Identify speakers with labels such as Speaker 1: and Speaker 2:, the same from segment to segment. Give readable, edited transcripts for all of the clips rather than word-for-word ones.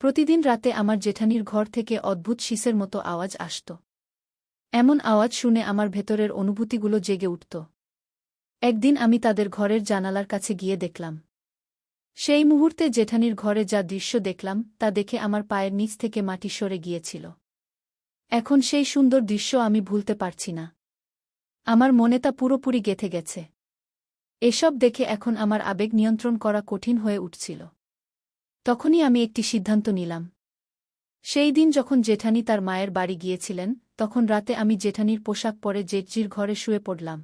Speaker 1: প্রতিদিন রাতে আমার জেঠানির ঘর থেকে অদ্ভুত শিসের মতো আওয়াজ আসত। এমন আওয়াজ শুনে আমার ভেতরের অনুভূতিগুলো জেগে উঠত। একদিন আমি তাদের ঘরের জানালার কাছে গিয়ে দেখলাম। সেই মুহূর্তে জেঠানির ঘরে যা দৃশ্য দেখলাম তা দেখে আমার পায়ের নিচ থেকে মাটি সরে গিয়েছিল। এখন সেই সুন্দর দৃশ্য আমি ভুলতে পারছি না। আমার মনে তা পুরোপুরি গেঁথে গেছে। এসব দেখে এখন আমার আবেগ নিয়ন্ত্রণ করা কঠিন হয়ে উঠছিল। তখনই আমি একটি সিদ্ধান্ত নিলাম। সেই দিন যখন জেঠানি তার মায়ের বাড়ি গিয়েছিলেন, তখন রাতে আমি জেঠানির পোশাক পরে জেঠজির ঘরে শুয়ে পড়লাম।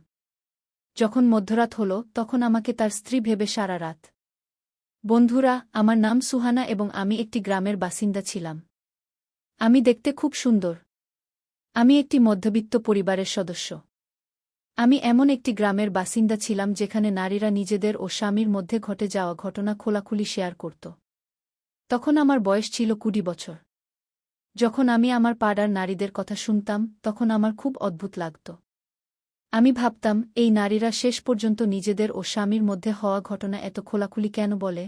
Speaker 1: যখন মধ্যরাত হল তখন আমাকে তার স্ত্রী ভেবে সারা রাত। বন্ধুরা, আমার নাম সুহানা এবং আমি একটি গ্রামের বাসিন্দা ছিলাম। আমি দেখতে খুব সুন্দর। আমি একটি মধ্যবিত্ত পরিবারের সদস্য। আমি এমন একটি গ্রামের বাসিন্দা ছিলাম যেখানে নারীরা নিজেদের ও স্বামীর মধ্যে ঘটে যাওয়া ঘটনা খোলাখুলি শেয়ার করত। তখন আমার বয়স ছিল 20 বছর। যখন আমি আমার পাড়ার নারীদের কথা শুনতাম তখন আমার খুব অদ্ভুত লাগত। আমি ভাবতাম, এই নারীরা শেষ পর্যন্ত নিজেদের ও স্বামীর মধ্যে হওয়া ঘটনা এত খোলাখুলি কেন বলে?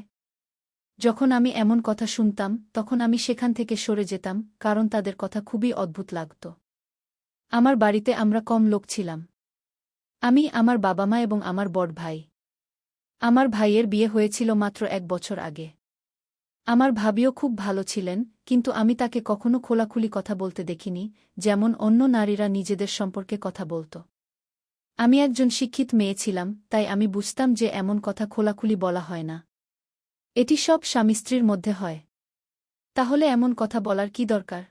Speaker 1: যখন আমি এমন কথা শুনতাম তখন আমি সেখান থেকে সরে যেতাম, কারণ তাদের কথা খুবই অদ্ভুত লাগত। আমার বাড়িতে আমরা কম লোক ছিলাম। আমি, আমার বাবা মা এবং আমার বড় ভাই। আমার ভাইয়ের বিয়ে হয়েছিল মাত্র 1 বছর আগে। আমার ভাবিও খুব ভালো ছিলেন, কিন্তু আমি তাকে কখনো খোলাখুলি কথা বলতে দেখিনি, যেমন অন্য নারীরা নিজেদের সম্পর্কে কথা বলত। আমি একজন শিক্ষিত মেয়ে ছিলাম, তাই আমি বুঝতাম যে এমন কথা খোলাখুলি বলা হয় না। এটি সব স্বামী স্ত্রীর মধ্যে হয়। তাহলে এমন কথা বলার কি দরকার?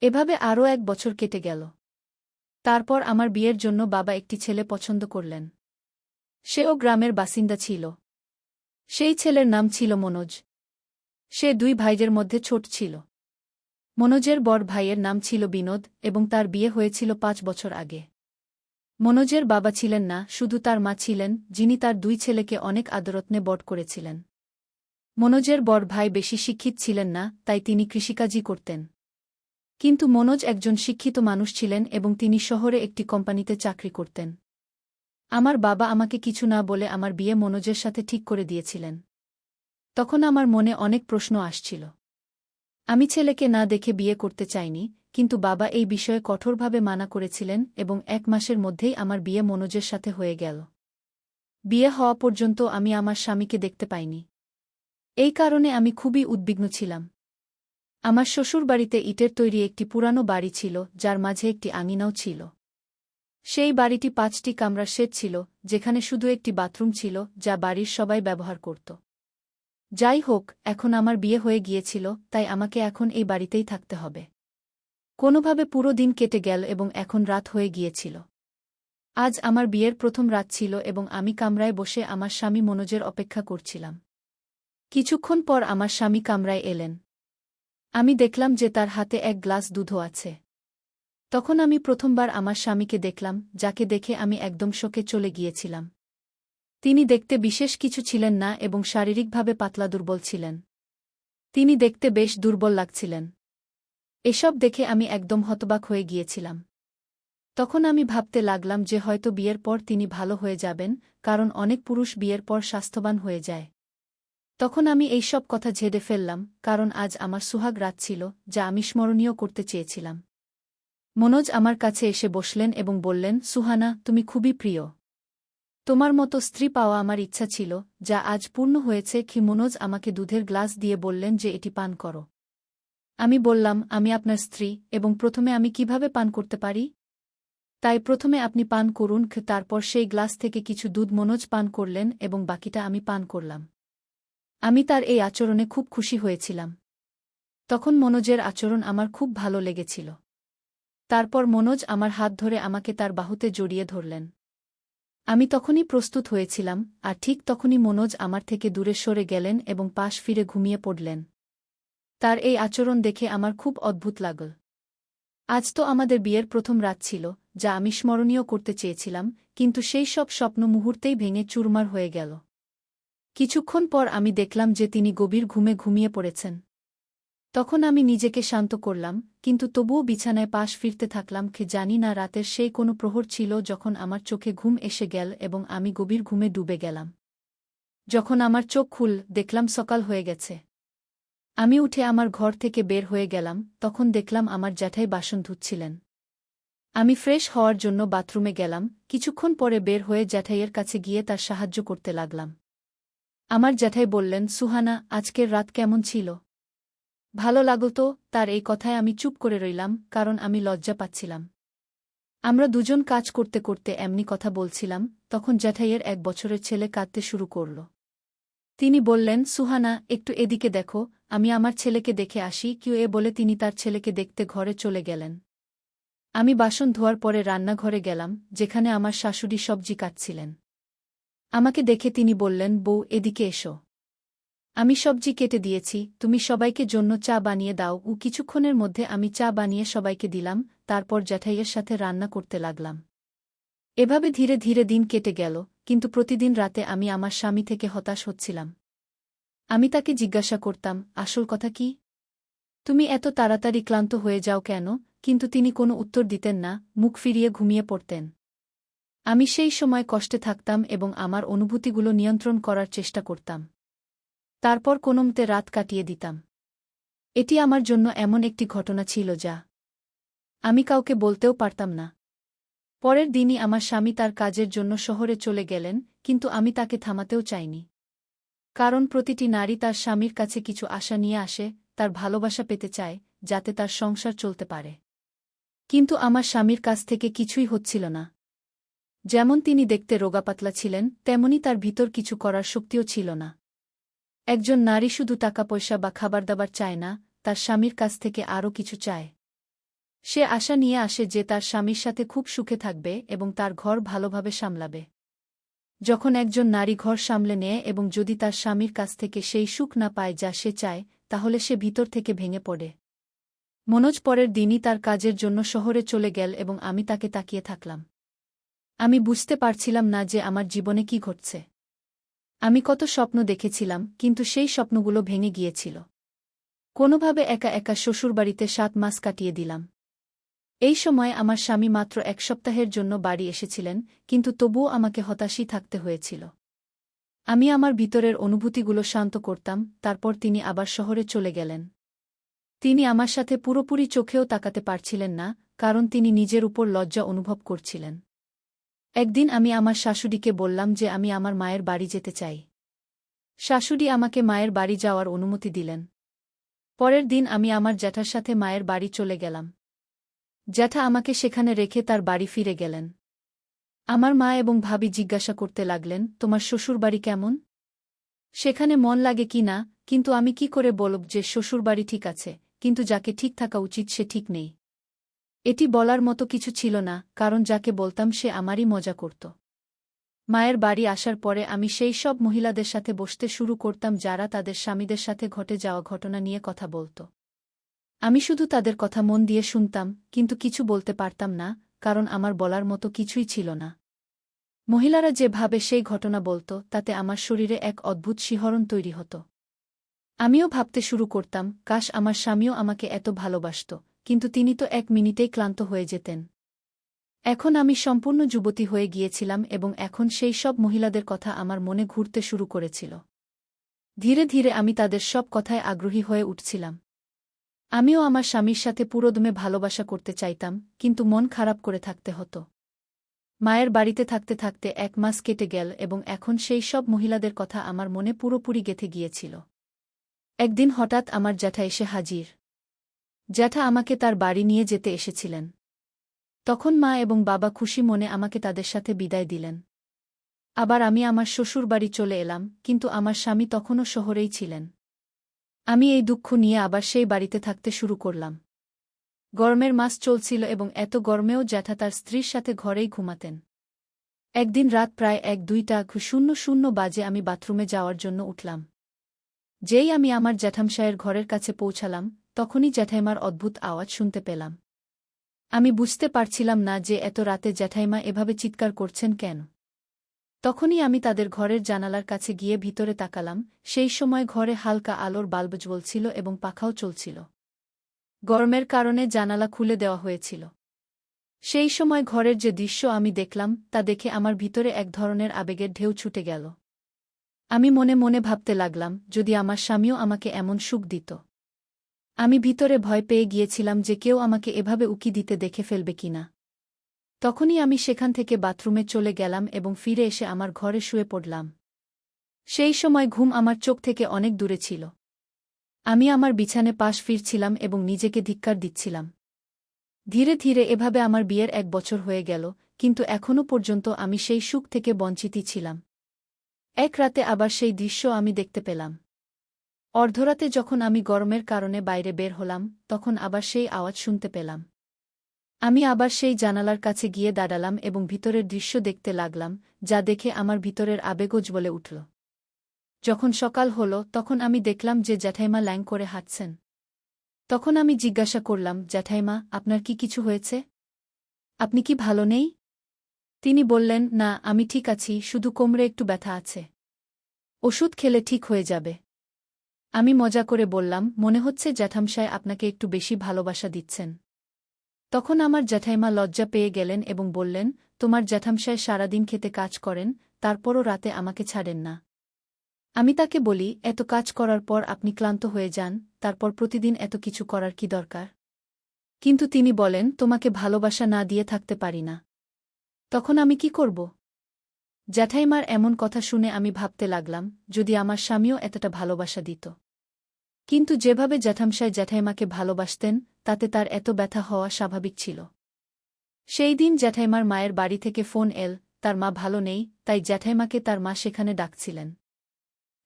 Speaker 1: এভাবে আরও 1 বছর কেটে গেল। তারপর আমার বিয়ের জন্য বাবা একটি ছেলে পছন্দ করলেন। সেও গ্রামের বাসিন্দা ছিল। সেই ছেলের নাম ছিল মনোজ। সে 2 ভাইদের মধ্যে ছোট ছিল। মনোজের বড় ভাইয়ের নাম ছিল বিনোদ এবং তার বিয়ে হয়েছিল 5 বছর আগে। মনোজের বাবা ছিলেন না, শুধু তার মা ছিলেন, যিনি তার 2 ছেলেকে অনেক আদরযত্নে বড় করেছিলেন। মনোজের বড় ভাই বেশি শিক্ষিত ছিলেন না, তাই তিনি কৃষিকাজই করতেন। কিন্তু মনোজ একজন শিক্ষিত মানুষ ছিলেন এবং তিনি শহরে একটি কোম্পানিতে চাকরি করতেন। আমার বাবা আমাকে কিছু না বলে আমার বিয়ে মনোজের সাথে ঠিক করে দিয়েছিলেন। তখন আমার মনে অনেক প্রশ্ন আসছিল। আমি ছেলেকে না দেখে বিয়ে করতে চাইনি, কিন্তু বাবা এই বিষয়ে কঠোরভাবে মানা করেছিলেন এবং 1 মাসের মধ্যেই আমার বিয়ে মনোজের সাথে হয়ে গেল। বিয়ে হওয়া পর্যন্ত আমি আমার স্বামীকে দেখতে পাইনি। এই কারণে আমি খুবই উদ্বিগ্ন ছিলাম। আমার শ্বশুরবাড়িতে ইটের তৈরি একটি পুরানো বাড়ি ছিল, যার মাঝে একটি আঙিনাও ছিল। সেই বাড়িটি 5টি কামরার সেট ছিল, যেখানে শুধু একটি বাথরুম ছিল, যা বাড়ির সবাই ব্যবহার করত। যাই হোক, এখন আমার বিয়ে হয়ে গিয়েছিল, তাই আমাকে এখন এই বাড়িতেই থাকতে হবে। কোনোভাবে পুরো দিন কেটে গেল এবং এখন রাত হয়ে গিয়েছিল। আজ আমার বিয়ের প্রথম রাত ছিল এবং আমি কামরায় বসে আমার স্বামী মনোজের অপেক্ষা করছিলাম। কিছুক্ষণ পর আমার স্বামী কামরায় এলেন। আমি দেখলাম যে তার হাতে 1 গ্লাস দুধও আছে। তখন আমি প্রথমবার আমার স্বামীকে দেখলাম, যাকে দেখে আমি একদম শকে চলে গিয়েছিলাম। তিনি দেখতে বিশেষ কিছু ছিলেন না এবং শারীরিকভাবে পাতলা দুর্বল ছিলেন। তিনি দেখতে বেশ দুর্বল লাগছিলেন। এসব দেখে আমি একদম হতবাক হয়ে গিয়েছিলাম। তখন আমি ভাবতে লাগলাম যে হয়তো বিয়ের পর তিনি ভালো হয়ে যাবেন, কারণ অনেক পুরুষ বিয়ের পর স্বাস্থ্যবান হয়ে যায়। তখন আমি এই সব কথা ঝেড়ে ফেললাম, কারণ আজ আমার সুহাগ রাত ছিল, যা আমি স্মরণীয় করতে চেয়েছিলাম। মনোজ আমার কাছে এসে বসলেন এবং বললেন, সুহানা, তুমি খুবই প্রিয়। তোমার মতো স্ত্রী পাওয়া আমার ইচ্ছা ছিল, যা আজ পূর্ণ হয়েছে। মনোজ আমাকে দুধের গ্লাস দিয়ে বললেন যে এটি পান করো। আমি বললাম, আমি আপনার স্ত্রী, এবং প্রথমে আমি কিভাবে পান করতে পারি? তাই প্রথমে আপনি পান করুন। তারপর সেই গ্লাস থেকে কিছু দুধ মনোজ পান করলেন এবং বাকিটা আমি পান করলাম। আমি তার এই আচরণে খুব খুশি হয়েছিলাম। তখন মনোজের আচরণ আমার খুব ভালো লেগেছিল। তারপর মনোজ আমার হাত ধরে আমাকে তার বাহুতে জড়িয়ে ধরলেন। আমি তখনই প্রস্তুত হয়েছিলাম, আর ঠিক তখনই মনোজ আমার থেকে দূরে সরে গেলেন এবং পাশ ফিরে ঘুমিয়ে পড়লেন। তার এই আচরণ দেখে আমার খুব অদ্ভুত লাগল। আজ তো আমাদের বিয়ের প্রথম রাত ছিল, যা আমি স্মরণীয় করতে চেয়েছিলাম, কিন্তু সেই সব স্বপ্ন মুহূর্তেই ভেঙে চুরমার হয়ে গেল। কিছুক্ষণ পর আমি দেখলাম যে তিনি গভীর ঘুমে ঘুমিয়ে পড়েছেন। তখন আমি নিজেকে শান্ত করলাম, কিন্তু তবুও বিছানায় পাশ ফিরতে থাকলাম। জানি না রাতের সেই কোনো প্রহর ছিল যখন আমার চোখে ঘুম এসে গেল এবং আমি গভীর ঘুমে ডুবে গেলাম। যখন আমার চোখ খুল, দেখলাম সকাল হয়ে গেছে। আমি উঠে আমার ঘর থেকে বের হয়ে গেলাম, তখন দেখলাম আমার জ্যাঠাই বাসন ধুচ্ছিলেন। আমি ফ্রেশ হওয়ার জন্য বাথরুমে গেলাম, কিছুক্ষণ পরে বের হয়ে জ্যাঠাইয়ের কাছে গিয়ে তার সাহায্য করতে লাগলাম। আমার জ্যাঠাই বললেন, সুহানা, আজকের রাত কেমন ছিল? ভালো লাগল তো? তার এই কথায় আমি চুপ করে রইলাম, কারণ আমি লজ্জা পাচ্ছিলাম। আমরা দুজন কাজ করতে করতে এমনি কথা বলছিলাম, তখন জ্যাঠাইয়ের 1 বছরের ছেলে কাঁদতে শুরু করল। তিনি বললেন, সুহানা, একটু এদিকে দেখো, আমি আমার ছেলেকে দেখে আসি কিউ এ বলে তিনি তার ছেলেকে দেখতে ঘরে চলে গেলেন। আমি বাসন ধোয়ার পরে রান্নাঘরে গেলাম, যেখানে আমার শাশুড়ি সবজি কাটছিলেন। আমাকে দেখে তিনি বললেন, বউ, এদিকে এসো। আমি সবজি কেটে দিয়েছি, তুমি সবাইকে জন্য চা বানিয়ে দাও। কিছুক্ষণের মধ্যে আমি চা বানিয়ে সবাইকে দিলাম, তারপর জ্যাঠাইয়ের সাথে রান্না করতে লাগলাম। এভাবে ধীরে ধীরে দিন কেটে গেল, কিন্তু প্রতিদিন রাতে আমি আমার স্বামী থেকে হতাশ হচ্ছিলাম। আমি তাকে জিজ্ঞাসা করতাম, আসল কথা কি? তুমি এত তাড়াতাড়ি ক্লান্ত হয়ে যাও কেন? কিন্তু তিনি কোনো উত্তর দিতেন না, মুখ ফিরিয়ে ঘুমিয়ে পড়তেন। আমি সেই সময় কষ্টে থাকতাম এবং আমার অনুভূতিগুলো নিয়ন্ত্রণ করার চেষ্টা করতাম। তারপর কোনোমতে রাত কাটিয়ে দিতাম। এটি আমার জন্য এমন একটি ঘটনা ছিল যা আমি কাউকে বলতেও পারতাম না। পরের দিনই আমার স্বামী তার কাজের জন্য শহরে চলে গেলেন, কিন্তু আমি তাকে থামাতেও চাইনি। কারণ প্রতিটি নারী তার স্বামীর কাছে কিছু আশা নিয়ে আসে, তার ভালোবাসা পেতে চায়, যাতে তার সংসার চলতে পারে। কিন্তু আমার স্বামীর কাছ থেকে কিছুই হচ্ছিল না। যেমন তিনি দেখতে রোগাপাতলা ছিলেন, তেমনি তার ভিতর কিছু করার শক্তিও ছিল না। একজন নারী শুধু টাকা-পয়সা বা খাবার-দাবার চায় না, তার স্বামীর কাছ থেকে আরও কিছু চায়। সে আশা নিয়ে আসে যে তার স্বামীর সাথে খুব সুখে থাকবে এবং তার ঘর ভালোভাবে সামলাবে। যখন একজন নারী ঘর সামলে নেয় এবং যদি তার স্বামীর কাছ থেকে সেই সুখ না পায় যা সে চায়, তাহলে সে ভিতর থেকে ভেঙে পড়ে। মনোজ পরের দিনই তার কাজের জন্য শহরে চলে গেল এবং আমি তাকে তাকিয়ে থাকলাম। আমি বুঝতে পারছিলাম না যে আমার জীবনে কি ঘটছে। আমি কত স্বপ্ন দেখেছিলাম, কিন্তু সেই স্বপ্নগুলো ভেঙে গিয়েছিল। কোনোভাবে একা একা শ্বশুরবাড়িতে 7 মাস কাটিয়ে দিলাম। এই সময় আমার স্বামী মাত্র 1 সপ্তাহের জন্য বাড়ি এসেছিলেন, কিন্তু তবুও আমাকে হতাশই থাকতে হয়েছিল। আমি আমার ভিতরের অনুভূতিগুলো শান্ত করতাম, তারপর তিনি আবার শহরে চলে গেলেন। তিনি আমার সাথে পুরোপুরি চোখেও তাকাতে পারছিলেন না, কারণ তিনি নিজের উপর লজ্জা অনুভব করছিলেন। একদিন আমি আমার শাশুড়িকে বললাম যে আমি আমার মায়ের বাড়ি যেতে চাই। শাশুড়ি আমাকে মায়ের বাড়ি যাওয়ার অনুমতি দিলেন। পরের দিন আমি আমার জ্যাঠার সাথে মায়ের বাড়ি চলে গেলাম। জ্যাঠা আমাকে সেখানে রেখে তার বাড়ি ফিরে গেলেন। আমার মা এবং ভাবি জিজ্ঞাসা করতে লাগলেন, তোমার শ্বশুরবাড়ি কেমন? সেখানে মন লাগে কি না? কিন্তু আমি কি করে বলব যে শ্বশুরবাড়ি ঠিক আছে, কিন্তু যাকে ঠিক থাকা উচিত সে ঠিক নেই? এটি বলার মতো কিছু ছিল না, কারণ যাকে বলতাম সে আমারই মজা করত। মায়ের বাড়ি আসার পরে আমি সেই সব মহিলাদের সাথে বসতে শুরু করতাম যারা তাদের স্বামীদের সাথে ঘটে যাওয়া ঘটনা নিয়ে কথা বলত। আমি শুধু তাদের কথা মন দিয়ে শুনতাম, কিন্তু কিছু বলতে পারতাম না, কারণ আমার বলার মতো কিছুই ছিল না। মহিলারা যেভাবে সেই ঘটনা বলত, তাতে আমার শরীরে এক অদ্ভুত শিহরণ তৈরি হতো। আমিও ভাবতে শুরু করতাম, কাশ আমার স্বামীও আমাকে এত ভালোবাসত, কিন্তু তিনি তো 1 মিনিটেই ক্লান্ত হয়ে যেতেন। এখন আমি সম্পূর্ণ যুবতী হয়ে গিয়েছিলাম এবং এখন সেই সব মহিলাদের কথা আমার মনে ঘুরতে শুরু করেছিল। ধীরে ধীরে আমি তাদের সব কথায় আগ্রহী হয়ে উঠছিলাম। আমিও আমার স্বামীর সাথে পুরোদমে ভালোবাসা করতে চাইতাম, কিন্তু মন খারাপ করে থাকতে হতো। মায়ের বাড়িতে থাকতে থাকতে 1 মাস কেটে গেল এবং এখন সেই সব মহিলাদের কথা আমার মনে পুরোপুরি গেঁথে গিয়েছিল। একদিন হঠাৎ আমার জ্যাঠা এসে হাজির। জ্যাঠা আমাকে তার বাড়ি নিয়ে যেতে এসেছিলেন। তখন মা এবং বাবা খুশি মনে আমাকে তাদের সাথে বিদায় দিলেন। আবার আমি আমার শ্বশুরবাড়ি চলে এলাম, কিন্তু আমার স্বামী তখনও শহরেই ছিলেন। আমি এই দুঃখ নিয়ে আবার সেই বাড়িতে থাকতে শুরু করলাম। গরমের মাস চলছিল এবং এত গরমেও জ্যাঠা তার স্ত্রীর সাথে ঘরেই ঘুমাতেন। একদিন রাত প্রায় 1-2টা বাজে আমি বাথরুমে যাওয়ার জন্য উঠলাম। যেই আমি আমার জ্যাঠামশায়ের ঘরের কাছে পৌঁছালাম, তখনই জ্যাঠাইমার অদ্ভুত আওয়াজ শুনতে পেলাম। আমি বুঝতে পারছিলাম না যে এত রাতে জ্যাঠাইমা এভাবে চিৎকার করছেন কেন। তখনই আমি তাদের ঘরের জানালার কাছে গিয়ে ভিতরে তাকালাম, সেই সময় ঘরে হালকা আলোর বাল্ব জ্বলছিল এবং পাখাও চলছিল। গরমের কারণে জানালা খুলে দেওয়া হয়েছিল। সেই সময় ঘরের যে দৃশ্য আমি দেখলাম, তা দেখে আমার ভিতরে এক ধরনের আবেগের ঢেউ ছুটে গেল। আমি মনে মনে ভাবতে লাগলাম, যদি আমার স্বামীও আমাকে এমন সুখ দিত। আমি ভিতরে ভয় পেয়ে গিয়েছিলাম যে কেউ আমাকে এভাবে উকি দিতে দেখে ফেলবে কিনা। তখনই আমি সেখান থেকে বাথরুমে চলে গেলাম এবং ফিরে এসে আমার ঘরে শুয়ে পড়লাম। সেই সময় ঘুম আমার চোখ থেকে অনেক দূরে ছিল। আমি আমার বিছানে পাশ ফিরছিলাম এবং নিজেকে ধিক্কার দিচ্ছিলাম। ধীরে ধীরে এভাবে আমার বিয়ের 1 বছর হয়ে গেল, কিন্তু এখনও পর্যন্ত আমি সেই সুখ থেকে বঞ্চিতই ছিলাম। এক রাতে আবার সেই দৃশ্য আমি দেখতে পেলাম। অর্ধরাতে যখন আমি গরমের কারণে বাইরে বের হলাম, তখন আবার সেই আওয়াজ শুনতে পেলাম। আমি আবার সেই জানালার কাছে গিয়ে দাঁড়ালাম এবং ভিতরের দৃশ্য দেখতে লাগলাম, যা দেখে আমার ভিতরের আবেগও জ্বলে উঠল। যখন সকাল হল তখন আমি দেখলাম যে জ্যাঠাইমা ল্যাং করে হাঁটছেন। তখন আমি জিজ্ঞাসা করলাম, জ্যাঠাইমা, আপনার কি কিছু হয়েছে? আপনি কি ভালো নেই? তিনি বললেন, না, আমি ঠিক আছি, শুধু কোমরে একটু ব্যথা আছে। ওষুধ খেলে ঠিক হয়ে যাবে। আমি মজা করে বললাম, মনে হচ্ছে জ্যাঠামশায় আপনাকে একটু বেশি ভালোবাসা দিচ্ছেন। তখন আমার জ্যাঠাইমা লজ্জা পেয়ে গেলেন এবং বললেন, তোমার জ্যাঠামশায় সারাদিন খেতে কাজ করেন, তারপরও রাতে আমাকে ছাড়েন না। আমি তাকে বলি, এত কাজ করার পর আপনি ক্লান্ত হয়ে যান, তারপর প্রতিদিন এত কিছু করার কি দরকার? কিন্তু তিনি বলেন, তোমাকে ভালোবাসা না দিয়ে থাকতে পারি না। তখন আমি কি করব? জ্যাঠাইমার এমন কথা শুনে আমি ভাবতে লাগলাম, যদি আমার স্বামীও এতটা ভালোবাসা দিত। কিন্তু যেভাবে জ্যাঠামশায় জ্যাঠাইমাকে ভালোবাসতেন, তাতে তার এত ব্যথা হওয়া স্বাভাবিক ছিল। সেই দিন জ্যাঠাইমার মায়ের বাড়ি থেকে ফোন এল, তার মা ভালো নেই, তাই জ্যাঠাইমাকে তার মা সেখানে ডাকছিলেন।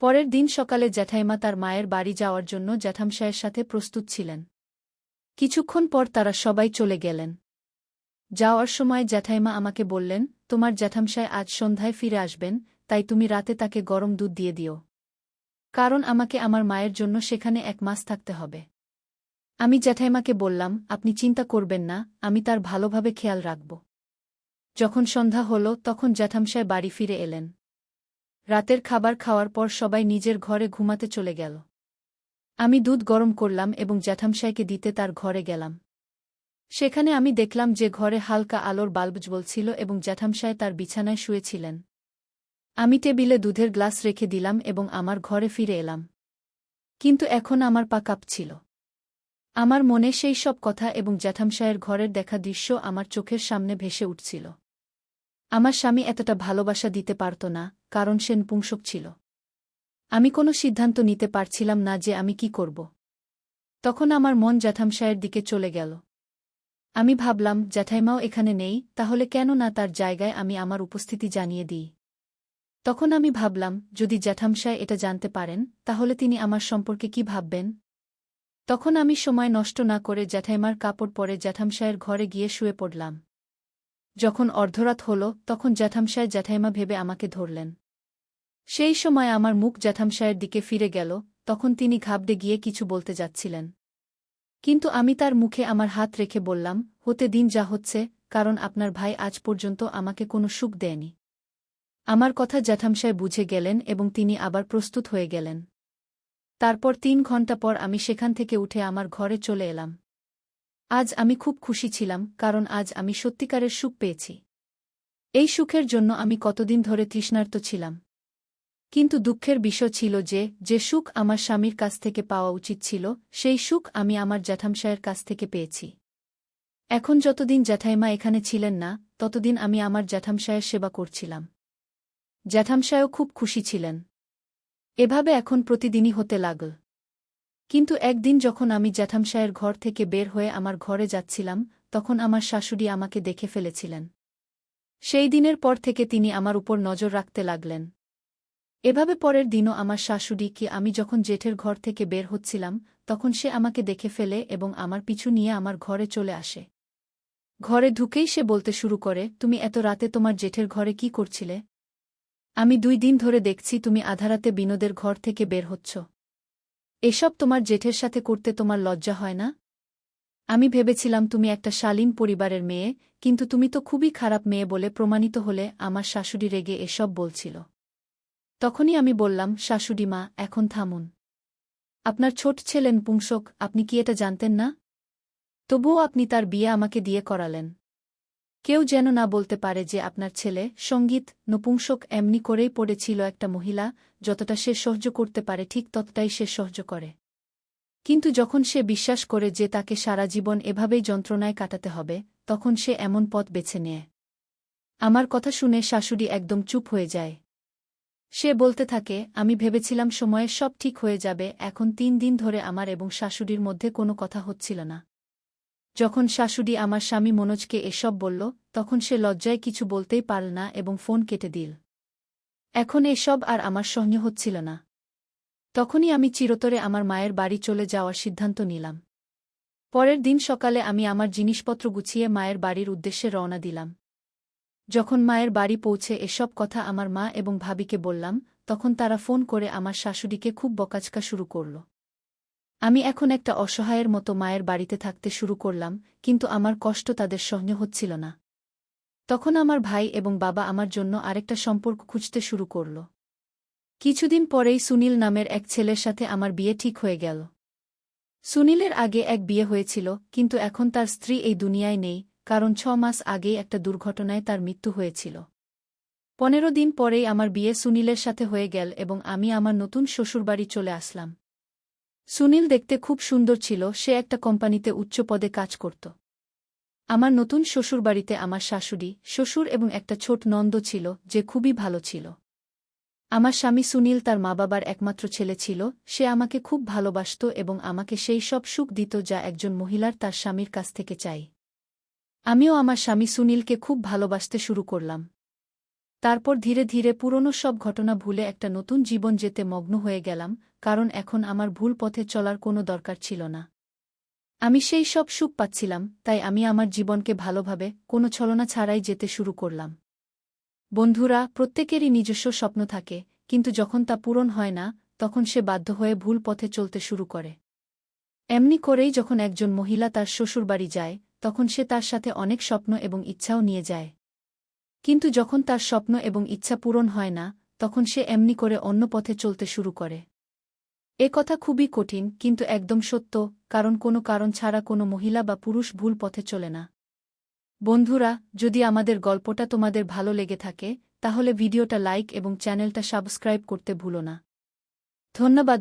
Speaker 1: পরের দিন সকালে জ্যাঠাইমা তার মায়ের বাড়ি যাওয়ার জন্য জ্যাঠামশায়ের সাথে প্রস্তুত ছিলেন। কিছুক্ষণ পর তারা সবাই চলে গেলেন। যাওয়ার সময় জ্যাঠাইমা আমাকে বললেন, তোমার জ্যাঠামশায় আজ সন্ধ্যায় ফিরে আসবেন, তাই তুমি রাতে তাকে গরম দুধ দিয়ে দিও। কারণ আমাকে আমার মায়ের জন্য সেখানে 1 মাস থাকতে হবে। আমি জ্যাঠাইমাকে বললাম, আপনি চিন্তা করবেন না, আমি তার ভালোভাবে খেয়াল রাখব। যখন সন্ধ্যা হল তখন জ্যাঠামশায় বাড়ি ফিরে এলেন। রাতের খাবার খাওয়ার পর সবাই নিজের ঘরে ঘুমাতে চলে গেল। আমি দুধ গরম করলাম এবং জ্যাঠামশায়কে দিতে তার ঘরে গেলাম। সেখানে আমি দেখলাম যে ঘরে হালকা আলোর বাল্ব জ্বলছিল এবং জ্যাঠামশায় তার বিছানায় শুয়েছিলেন। আমি টেবিলে দুধের গ্লাস রেখে দিলাম এবং আমার ঘরে ফিরে এলাম। কিন্তু এখন আমার পা কাঁপছিল। আমার মনে সেই সব কথা এবং জ্যাঠামশায়ের ঘরের দেখা দৃশ্য আমার চোখের সামনে ভেসে উঠছিল। আমার স্বামী এতটা ভালোবাসা দিতে পারত না, কারণ সে নপুংসক ছিল। আমি কোনো সিদ্ধান্ত নিতে পারছিলাম না যে আমি কি করব। তখন আমার মন জ্যাঠামশায়ের দিকে চলে গেল। আমি ভাবলাম, জ্যাঠাইমাও এখানে নেই, তাহলে কেন না তার জায়গায় আমি আমার উপস্থিতি জানিয়ে দিই। তখন আমি ভাবলাম, যদি জ্যাঠামশায় এটা জানতে পারেন, তাহলে তিনি আমার সম্পর্কে কি ভাববেন। তখন আমি সময় নষ্ট না করে জ্যাঠাইমার কাপড় পরে জ্যাঠামশায়ের ঘরে গিয়ে শুয়ে পড়লাম। যখন অর্ধরাত হল তখন জ্যাঠামশায় জ্যাঠাইমা ভেবে আমাকে ধরলেন। সেই সময় আমার মুখ জ্যাঠামশায়ের দিকে ফিরে গেল, তখন তিনি ঘাবড়ে গিয়ে কিছু বলতে যাচ্ছিলেন। কিন্তু আমি তার মুখে আমার হাত রেখে বললাম, হতে দিন যা হচ্ছে, কারণ আপনার ভাই আজ পর্যন্ত আমাকে কোনো সুখ দেয়নি। আমার কথা জ্যাঠামশায় বুঝে গেলেন এবং তিনি আবার প্রস্তুত হয়ে গেলেন। তারপর 3 ঘণ্টা পর আমি সেখান থেকে উঠে আমার ঘরে চলে এলাম। আজ আমি খুব খুশি ছিলাম, কারণ আজ আমি সত্যিকারের সুখ পেয়েছি। এই সুখের জন্য আমি কতদিন ধরে তৃষ্ণার্ত ছিলাম। কিন্তু দুঃখের বিষয় ছিল যে সুখ আমার স্বামীর কাছ থেকে পাওয়া উচিত ছিল, সেই সুখ আমি আমার জ্যাঠামশায়ের কাছ থেকে পেয়েছি। এখন যতদিন জ্যাঠাইমা এখানে ছিলেন না, ততদিন আমি আমার জ্যাঠামশায়ের সেবা করছিলাম। জ্যাঠামশায়ও খুব খুশি ছিলেন। এভাবে এখন প্রতিদিনই হতে লাগল। কিন্তু একদিন যখন আমি জ্যাঠামশায়ের ঘর থেকে বের হয়ে আমার ঘরে যাচ্ছিলাম, তখন আমার শাশুড়ি আমাকে দেখে ফেলেছিলেন। সেই দিনের পর থেকে তিনি আমার উপর নজর রাখতে লাগলেন। এভাবে পরের দিনও আমার শাশুড়িকে আমি যখন জেঠের ঘর থেকে বের হচ্ছিলাম, তখন সে আমাকে দেখে ফেলে এবং আমার পিছু নিয়ে আমার ঘরে চলে আসে। ঘরে ঢুকেই সে বলতে শুরু করে, তুমি এত রাতে তোমার জেঠের ঘরে কি করছিলে? আমি 2 দিন ধরে দেখছি তুমি আধারাতে বিনোদের ঘর থেকে বের হচ্ছ। এসব তোমার জেঠের সাথে করতে তোমার লজ্জা হয় না? আমি ভেবেছিলাম তুমি একটা শালীন পরিবারের মেয়ে, কিন্তু তুমি তো খুবই খারাপ মেয়ে বলে প্রমাণিত হলে। আমার শাশুড়ি রেগে এসব বলছিল। তখনই আমি বললাম, শাশুড়ি মা, এখন থামুন। আপনার ছোট ছেলে নপুংসক, আপনি কি এটা জানতেন না? তবুও আপনি তার বিয়ে আমাকে দিয়ে করালেন। কেউ যেন না বলতে পারে যে আপনার ছেলে সঙ্গীত নপুংসক এমনি করেই পড়েছিল। একটা মহিলা যতটা সে সহ্য করতে পারে ঠিক ততটাই সে সহ্য করে। কিন্তু যখন সে বিশ্বাস করে যে তাকে সারা জীবন এভাবেই যন্ত্রণায় কাটাতে হবে, তখন সে এমন পথ বেছে নেয়। আমার কথা শুনে শাশুড়ি একদম চুপ হয়ে যায়। সে বলতে থাকে, আমি ভেবেছিলাম সময়ে সব ঠিক হয়ে যাবে। এখন 3 দিন ধরে আমার এবং শাশুড়ির মধ্যে কোনো কথা হচ্ছিল না। যখন শাশুড়ি আমার স্বামী মনোজকে এসব বলল, তখন সে লজ্জায় কিছু বলতেই পারল না এবং ফোন কেটে দিল। এখন এসব আর আমার সহ্য হচ্ছিল না। তখনই আমি চিরতরে আমার মায়ের বাড়ি চলে যাওয়ার সিদ্ধান্ত নিলাম। পরের দিন সকালে আমি আমার জিনিসপত্র গুছিয়ে মায়ের বাড়ির উদ্দেশ্যে রওনা দিলাম। যখন মায়ের বাড়ি পৌঁছে এসব কথা আমার মা এবং ভাবিকে বললাম, তখন তারা ফোন করে আমার শাশুড়িকে খুব বকাঝকা শুরু করল। আমি এখন একটা অসহায়ের মতো মায়ের বাড়িতে থাকতে শুরু করলাম, কিন্তু আমার কষ্ট তাদের সহ্য হচ্ছিল না। তখন আমার ভাই এবং বাবা আমার জন্য আরেকটা সম্পর্ক খুঁজতে শুরু করল। কিছুদিন পরেই সুনীল নামের এক ছেলের সাথে আমার বিয়ে ঠিক হয়ে গেল। সুনীলের আগে এক বিয়ে হয়েছিল, কিন্তু এখন তার স্ত্রী এই দুনিয়ায় নেই, কারণ 6 মাস আগেই একটা দুর্ঘটনায় তার মৃত্যু হয়েছিল। 15 দিন পরেই আমার বিয়ে সুনীলের সাথে হয়ে গেল এবং আমি আমার নতুন শ্বশুরবাড়ি চলে আসলাম। সুনীল দেখতে খুব সুন্দর ছিল, সে একটা কোম্পানিতে উচ্চ পদে কাজ করত। আমার নতুন শ্বশুরবাড়িতে আমার শাশুড়ি, শ্বশুর এবং একটা ছোট নন্দ ছিল, যে খুবই ভালো ছিল। আমার স্বামী সুনীল তার মা-বাবার একমাত্র ছেলে ছিল, সে আমাকে খুব ভালোবাসত এবং আমাকে সেই সব সুখ দিত যা একজন মহিলার তার স্বামীর কাছ থেকে চাই। আমিও আমার স্বামী সুনীলকে খুব ভালোবাসতে শুরু করলাম। তারপর ধীরে ধীরে পুরনো সব ঘটনা ভুলে একটা নতুন জীবন যেতে মগ্ন হয়ে গেলাম, কারণ এখন আমার ভুল পথে চলার কোনো দরকার ছিল না। আমি সেই সব সুখ পাচ্ছিলাম, তাই আমি আমার জীবনকে ভালোভাবে কোনো ছলনা ছাড়াই যেতে শুরু করলাম। বন্ধুরা, প্রত্যেকেরই নিজস্ব স্বপ্ন থাকে, কিন্তু যখন তা পূরণ হয় না, তখন সে বাধ্য হয়ে ভুল পথে চলতে শুরু করে। এমনি করেই যখন একজন মহিলা তার শ্বশুরবাড়ি যায়, তখন সে তার সাথে অনেক স্বপ্ন এবং ইচ্ছাও নিয়ে যায়। কিন্তু যখন তার স্বপ্ন এবং ইচ্ছা পূরণ হয় না, তখন সে এমনি করে অন্য পথে চলতে শুরু করে। এ কথা খুবই কঠিন, কিন্তু একদম সত্য, কারণ কোনো কারণ ছাড়া কোনো মহিলা বা পুরুষ ভুল পথে চলে না। বন্ধুরা, যদি আমাদের গল্পটা তোমাদের ভালো লেগে থাকে, তাহলে ভিডিওটা লাইক এবং চ্যানেলটা সাবস্ক্রাইব করতে ভুলো না। ধন্যবাদ।